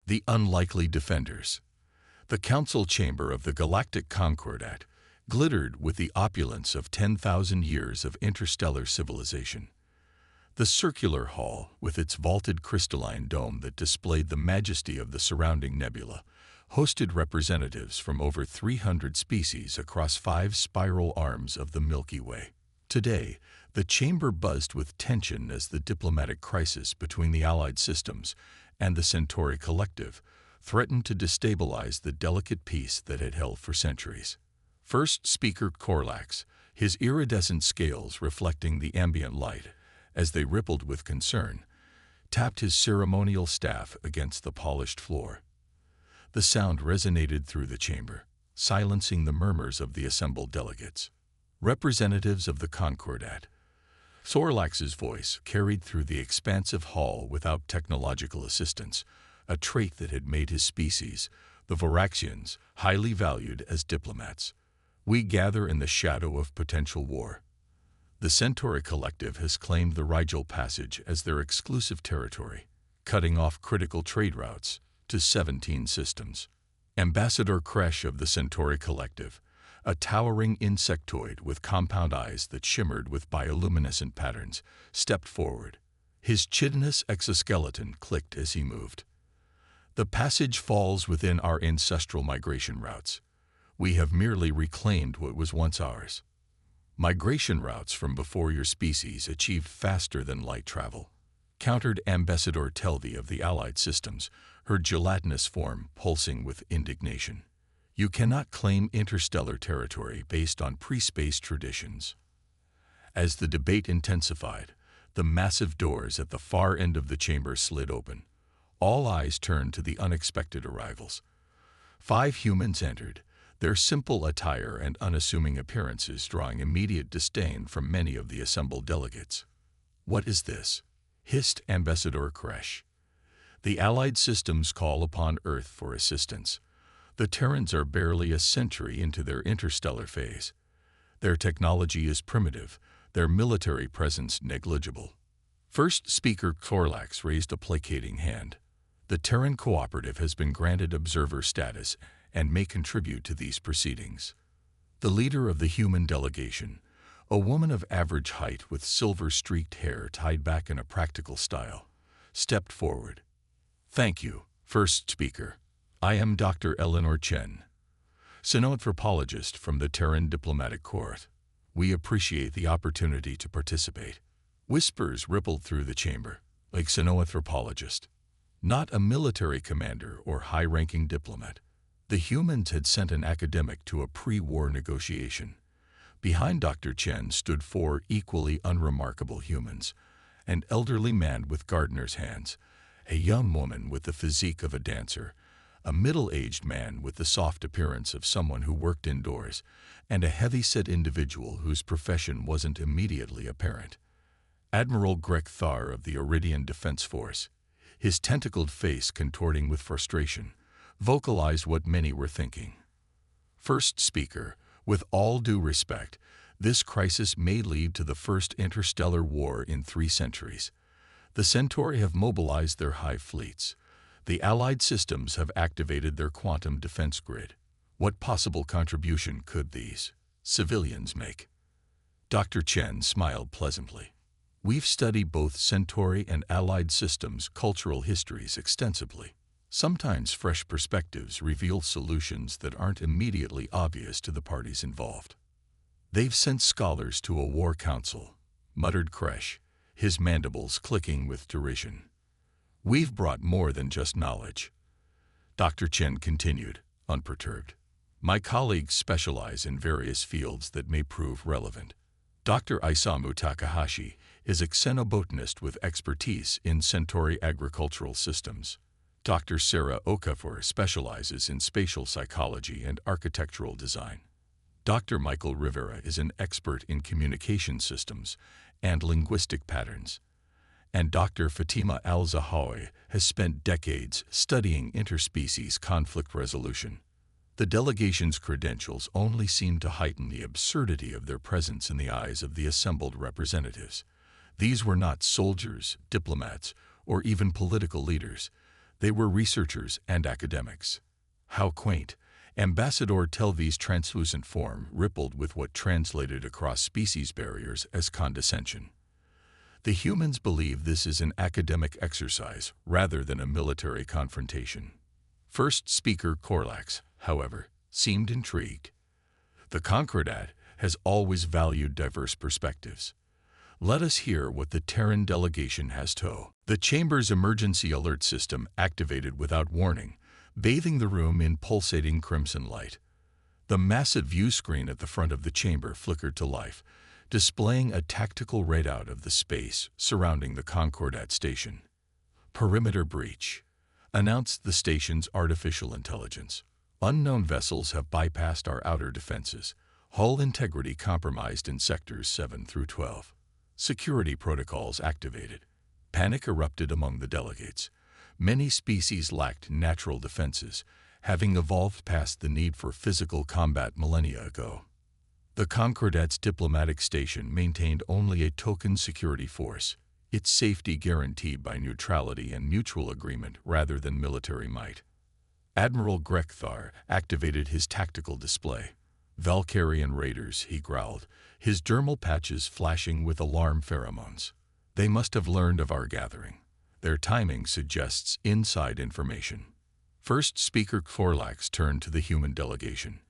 The unlikely defenders. The council chamber of the Galactic Concordat glittered with the opulence of 10,000 years of interstellar civilization. The circular hall, with its vaulted crystalline dome that displayed the majesty of the surrounding nebula, hosted representatives from over 300 species across 5 spiral arms of the Milky Way. Today, the chamber buzzed with tension as the diplomatic crisis between the Allied systems and the Centauri Collective threatened to destabilize the delicate peace that had held for centuries. First Speaker Korlax, his iridescent scales reflecting the ambient light as they rippled with concern, tapped his ceremonial staff against the polished floor. The sound resonated through the chamber, silencing the murmurs of the assembled delegates. Representatives of the Concordat. Korlax's voice carried through the expansive hall without technological assistance, a trait that had made his species, the Voraxians, highly valued as diplomats. We gather in the shadow of potential war. The Centauri Collective has claimed the Rigel Passage as their exclusive territory, cutting off critical trade routes to 17 systems. Ambassador Kresh of the Centauri Collective, a towering insectoid with compound eyes that shimmered with bioluminescent patterns, stepped forward. His chitinous exoskeleton clicked as he moved. The passage falls within our ancestral migration routes. We have merely reclaimed what was once ours. Migration routes from before your species achieved faster than light travel, countered Ambassador Telvi of the Allied systems, her gelatinous form pulsing with indignation. You cannot claim interstellar territory based on pre-space traditions. As the debate intensified, the massive doors at the far end of the chamber slid open. All eyes turned to the unexpected arrivals. 5 humans entered, their simple attire and unassuming appearances drawing immediate disdain from many of the assembled delegates. "What is this?" hissed Ambassador Kresh. "The Allied systems call upon Earth for assistance. The Terrans are barely a century into their interstellar phase. Their technology is primitive, their military presence negligible." First Speaker Korlax raised a placating hand. The Terran Cooperative has been granted observer status and may contribute to these proceedings. The leader of the human delegation, a woman of average height with silver-streaked hair tied back in a practical style, stepped forward. "Thank you, First Speaker. I am Dr. Eleanor Chen, xenoanthropologist from the Terran Diplomatic Corps. We appreciate the opportunity to participate." Whispers rippled through the chamber, like xenoanthropologist, not a military commander or high-ranking diplomat. The humans had sent an academic to a pre-war negotiation. Behind Dr. Chen stood 4 equally unremarkable humans, an elderly man with gardener's hands, a young woman with the physique of a dancer, a middle-aged man with the soft appearance of someone who worked indoors, and a heavy-set individual whose profession wasn't immediately apparent. Admiral Greg Thar of the Iridian Defense Force, his tentacled face contorting with frustration, vocalized what many were thinking. First Speaker, with all due respect, this crisis may lead to the first interstellar war in 3 centuries. The Centauri have mobilized their hive fleets. The Allied systems have activated their quantum defense grid. What possible contribution could these civilians make? Dr. Chen smiled pleasantly. "We've studied both Centauri and Allied systems' cultural histories extensively. Sometimes fresh perspectives reveal solutions that aren't immediately obvious to the parties involved." "They've sent scholars to a war council," muttered Kresh, his mandibles clicking with derision. "We've brought more than just knowledge." Dr. Chen continued, unperturbed. "My colleagues specialize in various fields that may prove relevant. Dr. Isamu Takahashi is a xenobotanist with expertise in Centauri agricultural systems. Dr. Sarah Okafor specializes in spatial psychology and architectural design. Dr. Michael Rivera is an expert in communication systems and linguistic patterns. And Dr. Fatima Al-Zahawi has spent decades studying interspecies conflict resolution." The delegation's credentials only seemed to heighten the absurdity of their presence in the eyes of the assembled representatives. These were not soldiers, diplomats, or even political leaders. They were researchers and academics. How quaint! Ambassador Telvi's translucent form rippled with what translated across species barriers as condescension. The humans believe this is an academic exercise rather than a military confrontation. First speaker Korlax, however, seemed intrigued. The Concordat has always valued diverse perspectives. Let us hear what the Terran delegation has to. The chamber's emergency alert system activated without warning, bathing the room in pulsating crimson light. The massive view screen at the front of the chamber flickered to life, displaying a tactical readout of the space surrounding the Concordat station. Perimeter breach, announced the station's artificial intelligence. Unknown vessels have bypassed our outer defenses. Hull integrity compromised in sectors 7 through 12. Security protocols activated. Panic erupted among the delegates. Many species lacked natural defenses, having evolved past the need for physical combat millennia ago. The Concordat's diplomatic station maintained only a token security force, its safety guaranteed by neutrality and mutual agreement rather than military might. Admiral Grekthar activated his tactical display. Valkyrian raiders, he growled, his dermal patches flashing with alarm pheromones. They must have learned of our gathering. Their timing suggests inside information. First speaker Korlax turned to the human delegation.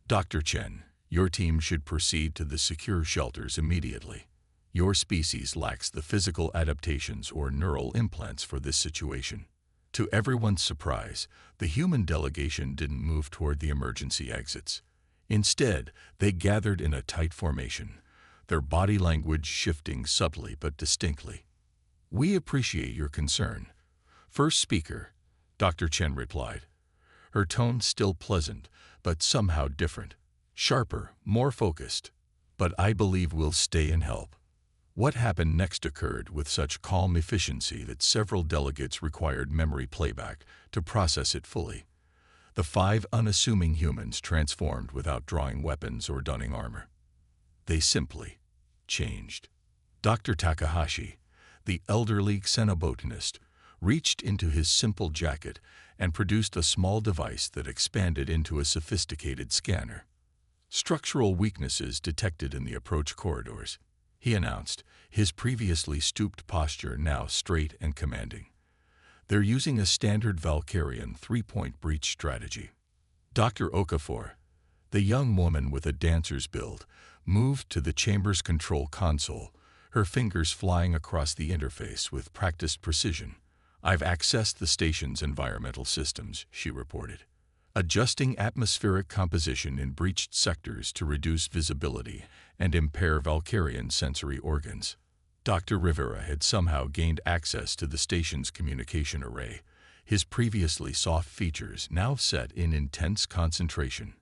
Dr. Chen, your team should proceed to the secure shelters immediately. Your species lacks the physical adaptations or neural implants for this situation. To everyone's surprise, the human delegation didn't move toward the emergency exits. Instead, they gathered in a tight formation, their body language shifting subtly but distinctly. We appreciate your concern. First speaker, Dr. Chen replied. Her tone still pleasant, but somehow different. Sharper, more focused. But I believe we'll stay and help. What happened next occurred with such calm efficiency that several delegates required memory playback to process it fully. The 5 unassuming humans transformed without drawing weapons or donning armor. They simply changed. Dr. Takahashi, the elderly xenobotanist, reached into his simple jacket and produced a small device that expanded into a sophisticated scanner. Structural weaknesses detected in the approach corridors, he announced, his previously stooped posture now straight and commanding. They're using a standard Valkyrian 3-point breach strategy. Dr. Okafor, the young woman with a dancer's build, moved to the chamber's control console, her fingers flying across the interface with practiced precision. I've accessed the station's environmental systems, she reported, adjusting atmospheric composition in breached sectors to reduce visibility and impair Valkyrian sensory organs. Dr. Rivera had somehow gained access to the station's communication array, his previously soft features now set in intense concentration.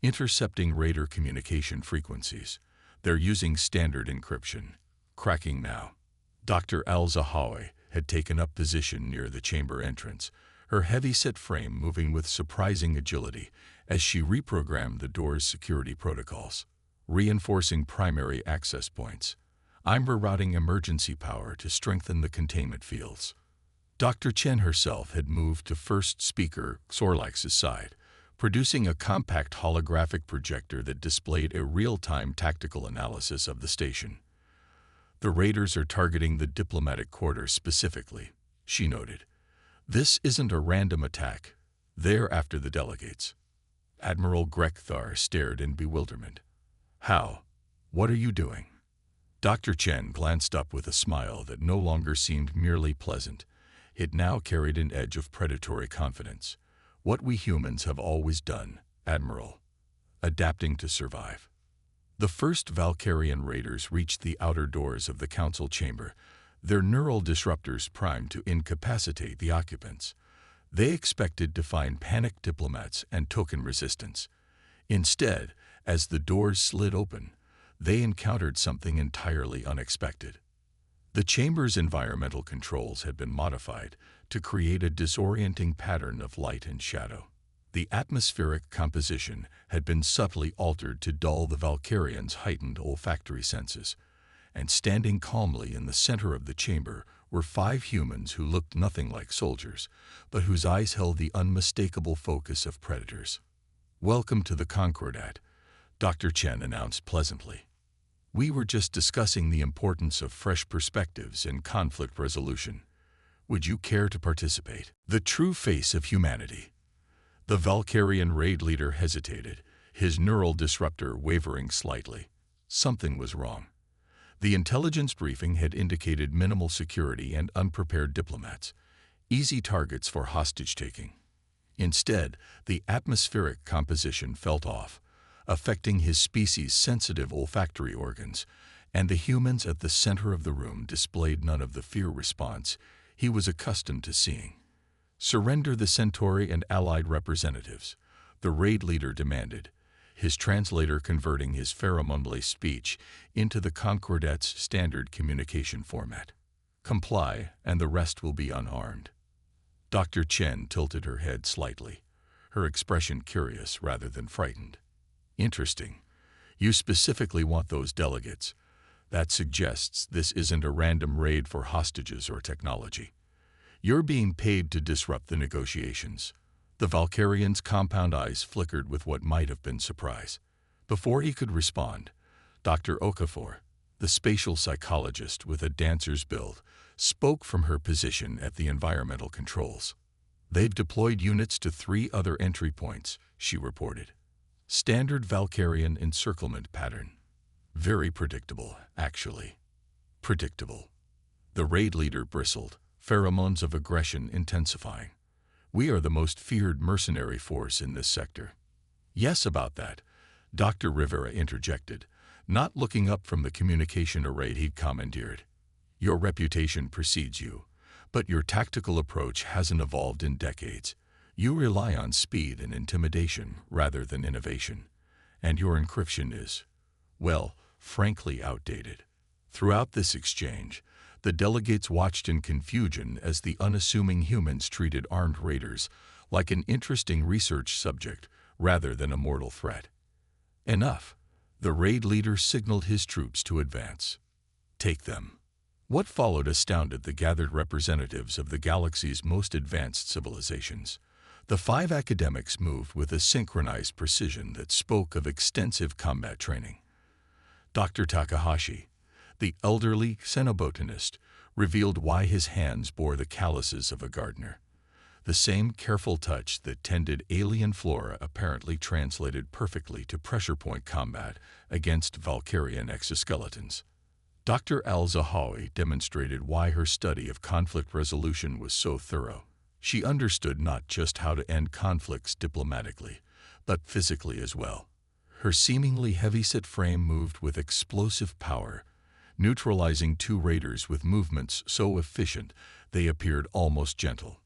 Intercepting raider communication frequencies. They're using standard encryption. Cracking now. Dr. Al-Zahawi had taken up position near the chamber entrance, her heavy-set frame moving with surprising agility as she reprogrammed the door's security protocols, reinforcing primary access points. I'm rerouting emergency power to strengthen the containment fields. Dr. Chen herself had moved to first speaker Korlax's side, producing a compact holographic projector that displayed a real-time tactical analysis of the station. The raiders are targeting the diplomatic quarters specifically, she noted. This isn't a random attack. They're after the delegates. Admiral Grekthar stared in bewilderment. How? What are you doing? Dr. Chen glanced up with a smile that no longer seemed merely pleasant. It now carried an edge of predatory confidence. What we humans have always done, Admiral. Adapting to survive. The first Valkyrian raiders reached the outer doors of the council chamber, their neural disruptors primed to incapacitate the occupants. They expected to find panicked diplomats and token resistance. Instead, as the doors slid open, they encountered something entirely unexpected. The chamber's environmental controls had been modified to create a disorienting pattern of light and shadow. The atmospheric composition had been subtly altered to dull the Valkyrians' heightened olfactory senses, and standing calmly in the center of the chamber were 5 humans who looked nothing like soldiers, but whose eyes held the unmistakable focus of predators. "Welcome to the Concordat," Dr. Chen announced pleasantly. "We were just discussing the importance of fresh perspectives in conflict resolution. Would you care to participate?" The true face of humanity. The Valkyrian raid leader hesitated, his neural disruptor wavering slightly. Something was wrong. The intelligence briefing had indicated minimal security and unprepared diplomats, easy targets for hostage-taking. Instead, the atmospheric composition felt off, affecting his species' sensitive olfactory organs, and the humans at the center of the room displayed none of the fear response he was accustomed to seeing. "Surrender the Centauri and allied representatives," the raid leader demanded, his translator converting his pheromone-laced speech into the Concordat's standard communication format. "Comply, and the rest will be unharmed." Dr. Chen tilted her head slightly, her expression curious rather than frightened. "Interesting. You specifically want those delegates. That suggests this isn't a random raid for hostages or technology. You're being paid to disrupt the negotiations." The Valkyrian's compound eyes flickered with what might have been surprise. Before he could respond, Dr. Okafor, the spatial psychologist with a dancer's build, spoke from her position at the environmental controls. "They've deployed units to 3 other entry points," she reported. "Standard Valkyrian encirclement pattern. Very predictable, actually." "Predictable." The raid leader bristled, pheromones of aggression intensifying. "We are the most feared mercenary force in this sector." "Yes, about that," Dr. Rivera interjected, not looking up from the communication array he'd commandeered. "Your reputation precedes you, but your tactical approach hasn't evolved in decades. You rely on speed and intimidation rather than innovation, and your encryption is, well, frankly outdated." Throughout this exchange, the delegates watched in confusion as the unassuming humans treated armed raiders like an interesting research subject rather than a mortal threat. "Enough." The raid leader signaled his troops to advance. "Take them." What followed astounded the gathered representatives of the galaxy's most advanced civilizations. The 5 academics moved with a synchronized precision that spoke of extensive combat training. Dr. Takahashi, the elderly xenobotanist, revealed why his hands bore the calluses of a gardener. The same careful touch that tended alien flora apparently translated perfectly to pressure point combat against Valkyrian exoskeletons. Dr. Al-Zahawi demonstrated why her study of conflict resolution was so thorough. She understood not just how to end conflicts diplomatically, but physically as well. Her seemingly heavyset frame moved with explosive power, neutralizing 2 raiders with movements so efficient they appeared almost gentle.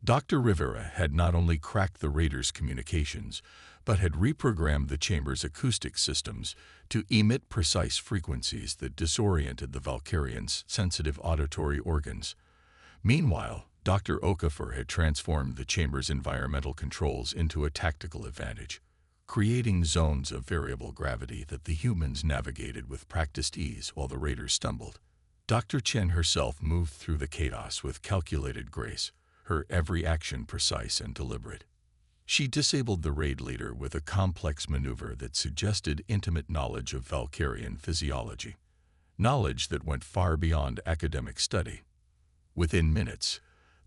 Dr. Rivera had not only cracked the raiders' communications, but had reprogrammed the chamber's acoustic systems to emit precise frequencies that disoriented the Valkyrians' sensitive auditory organs. Meanwhile, Dr. Okafor had transformed the chamber's environmental controls into a tactical advantage, creating zones of variable gravity that the humans navigated with practiced ease while the raiders stumbled. Dr. Chen herself moved through the chaos with calculated grace, her every action precise and deliberate. She disabled the raid leader with a complex maneuver that suggested intimate knowledge of Valkyrian physiology, knowledge that went far beyond academic study. Within minutes,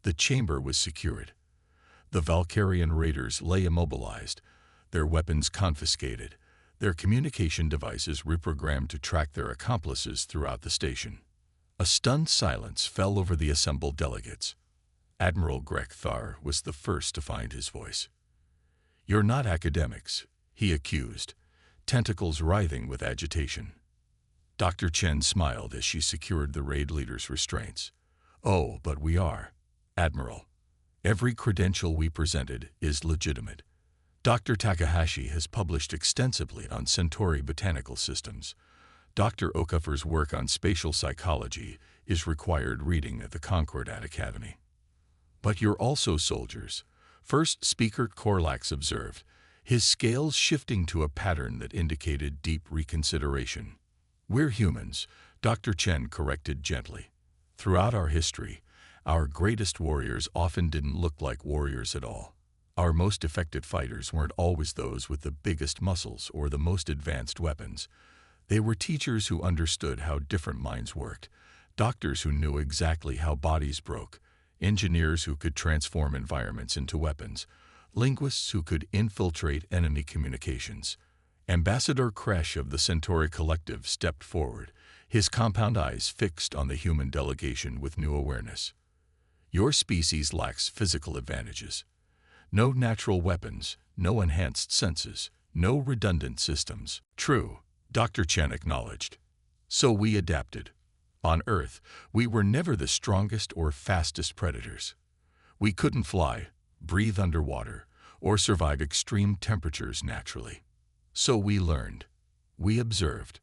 the chamber was secured. The Valkyrian raiders lay immobilized, their weapons confiscated, their communication devices reprogrammed to track their accomplices throughout the station. A stunned silence fell over the assembled delegates. Admiral Greg Thar was the first to find his voice. "You're not academics," he accused, tentacles writhing with agitation. Dr. Chen smiled as she secured the raid leader's restraints. "Oh, but we are, Admiral. Every credential we presented is legitimate. Dr. Takahashi has published extensively on Centauri botanical systems. Dr. Okafor's work on spatial psychology is required reading at the Concordat Academy." "But you're also soldiers," First Speaker Korlax observed, his scales shifting to a pattern that indicated deep reconsideration. "We're humans," Dr. Chen corrected gently. Throughout our history, our greatest warriors often didn't look like warriors at all. Our most effective fighters weren't always those with the biggest muscles or the most advanced weapons. They were teachers who understood how different minds worked, doctors who knew exactly how bodies broke, engineers who could transform environments into weapons, linguists who could infiltrate enemy communications. Ambassador Kresh of the Centauri Collective stepped forward, his compound eyes fixed on the human delegation with new awareness. Your species lacks physical advantages. No natural weapons, no enhanced senses, no redundant systems. True, Dr. Chen acknowledged. So we adapted. On Earth, we were never the strongest or fastest predators. We couldn't fly, breathe underwater, or survive extreme temperatures naturally. So we learned. We observed.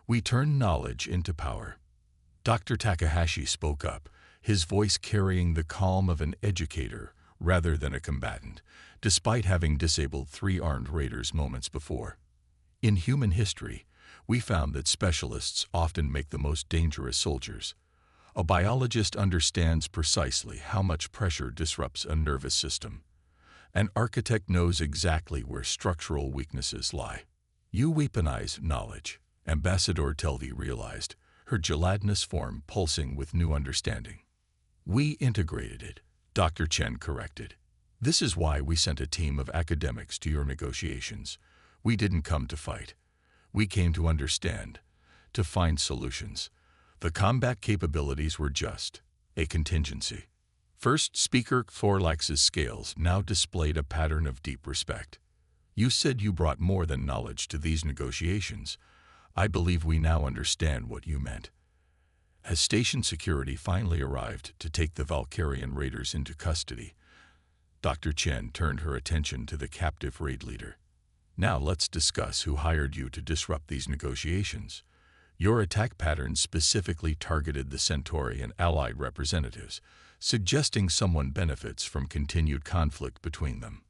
We turned knowledge into power. Dr. Takahashi spoke up, his voice carrying the calm of an educator rather than a combatant, despite having disabled 3 armed raiders moments before. In human history, we found that specialists often make the most dangerous soldiers. A biologist understands precisely how much pressure disrupts a nervous system. An architect knows exactly where structural weaknesses lie. You weaponize knowledge, Ambassador Telvi realized, her gelatinous form pulsing with new understanding. We integrated it, Dr. Chen corrected. This is why we sent a team of academics to your negotiations. We didn't come to fight. We came to understand, to find solutions. The combat capabilities were just a contingency. First Speaker Thorlax's scales now displayed a pattern of deep respect. You said you brought more than knowledge to these negotiations. I believe we now understand what you meant. As station security finally arrived to take the Valkyrian raiders into custody, Dr. Chen turned her attention to the captive raid leader. Now let's discuss who hired you to disrupt these negotiations. Your attack pattern specifically targeted the Centauri and allied representatives, suggesting someone benefits from continued conflict between them.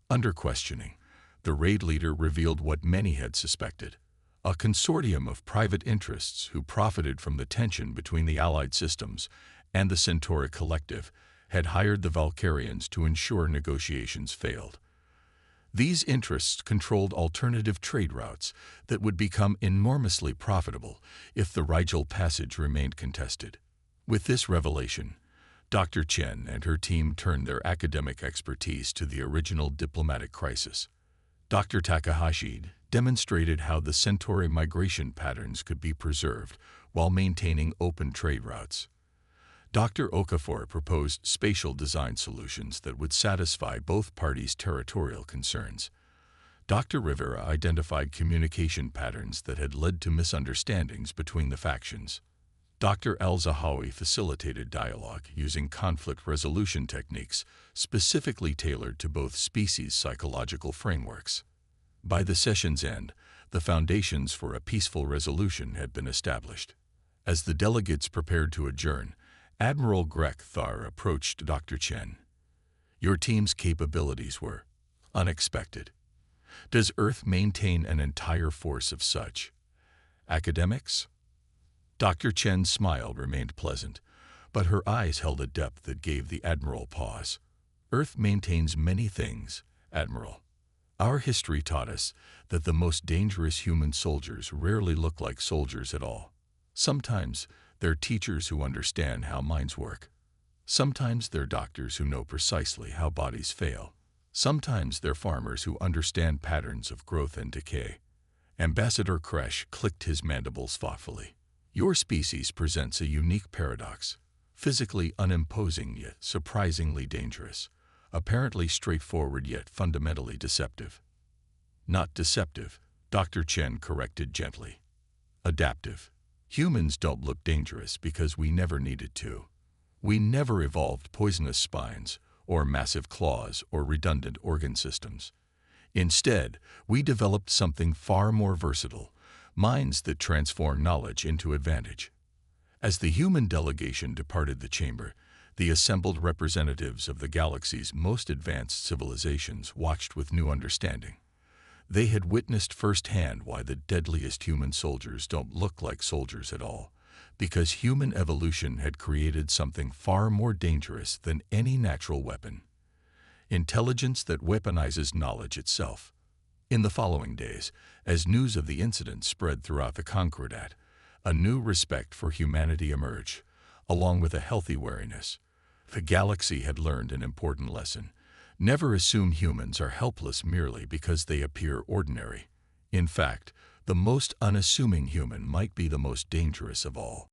Under questioning, the raid leader revealed what many had suspected: a consortium of private interests who profited from the tension between the allied systems and the Centauri Collective had hired the Valkyrians to ensure negotiations failed. These interests controlled alternative trade routes that would become enormously profitable if the Rigel Passage remained contested. With this revelation, Dr. Chen and her team turned their academic expertise to the original diplomatic crisis. Dr. Takahashi demonstrated how the Centauri migration patterns could be preserved while maintaining open trade routes. Dr. Okafor proposed spatial design solutions that would satisfy both parties' territorial concerns. Dr. Rivera identified communication patterns that had led to misunderstandings between the factions. Dr. Al-Zahawi facilitated dialogue using conflict resolution techniques specifically tailored to both species' psychological frameworks. By the session's end, the foundations for a peaceful resolution had been established. As the delegates prepared to adjourn, Admiral Grek Thar approached Dr. Chen. Your team's capabilities were unexpected. Does Earth maintain an entire force of such academics? Dr. Chen's smile remained pleasant, but her eyes held a depth that gave the Admiral pause. Earth maintains many things, Admiral. Our history taught us that the most dangerous human soldiers rarely look like soldiers at all. Sometimes they're teachers who understand how minds work. Sometimes they're doctors who know precisely how bodies fail. Sometimes they're farmers who understand patterns of growth and decay. Ambassador Kresh clicked his mandibles thoughtfully. Your species presents a unique paradox, physically unimposing yet surprisingly dangerous, apparently straightforward yet fundamentally deceptive. Not deceptive, Dr. Chen corrected gently. Adaptive. Humans don't look dangerous because we never needed to. We never evolved poisonous spines, or massive claws, or redundant organ systems. Instead, we developed something far more versatile, minds that transform knowledge into advantage. As the human delegation departed the chamber, the assembled representatives of the galaxy's most advanced civilizations watched with new understanding. They had witnessed firsthand why the deadliest human soldiers don't look like soldiers at all, because human evolution had created something far more dangerous than any natural weapon: intelligence that weaponizes knowledge itself. In the following days, as news of the incident spread throughout the Concordat, a new respect for humanity emerged, along with a healthy wariness. The galaxy had learned an important lesson. Never assume humans are helpless merely because they appear ordinary. In fact, the most unassuming human might be the most dangerous of all.